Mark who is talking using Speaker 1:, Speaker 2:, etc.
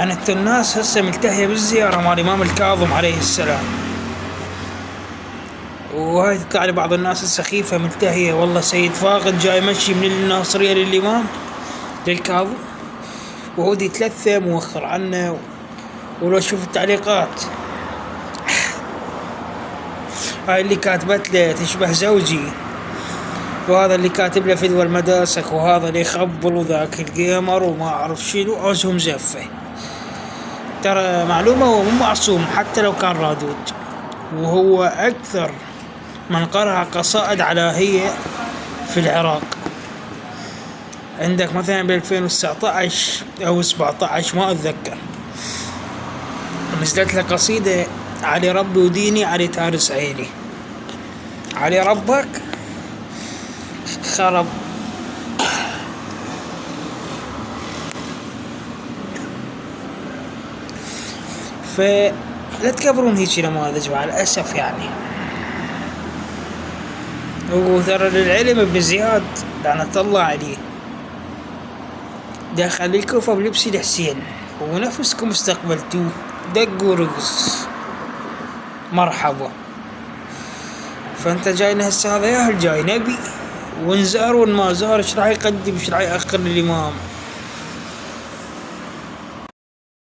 Speaker 1: كانت الناس هسه ملتهية بالزيارة مال الإمام الكاظم عليه السلام، وهاي تطلع لي بعض الناس السخيفة ملتهية والله سيد فاقد جاي مشي من الناصرية للإمام للكاظم، وهو يتلثم موخر عنه. ولو شوف التعليقات، هاي اللي كاتبت له تشبه زوجي، وهذا اللي كاتب له فدوى المداسك، وهذا اللي يخبل، وذاك الجيمر وما أعرف شنو، عوزهم زفة. ترى معلومة، هو مو معصوم حتى لو كان رادود، وهو أكثر من قرأ قصائد علاهية في العراق. عندك مثلا ب 2019 أو 17 ما أتذكر، نزلت له قصيدة: علي ربي وديني علي تارس عيني، علي ربك خرب. فلا تكبرون هيك نماذج مع الأسف يعني. وترى للعلم ابن زياد لعنة الله عليه دخل الكوفة بلبس الحسين، ونفسكم استقبلتوه دق ورقص مرحبا. فانت جاينا هسه، هذا ياهل جاي نبي، ونزار ون ما زار ايش راح يقدم ايش راح يأخر للإمام.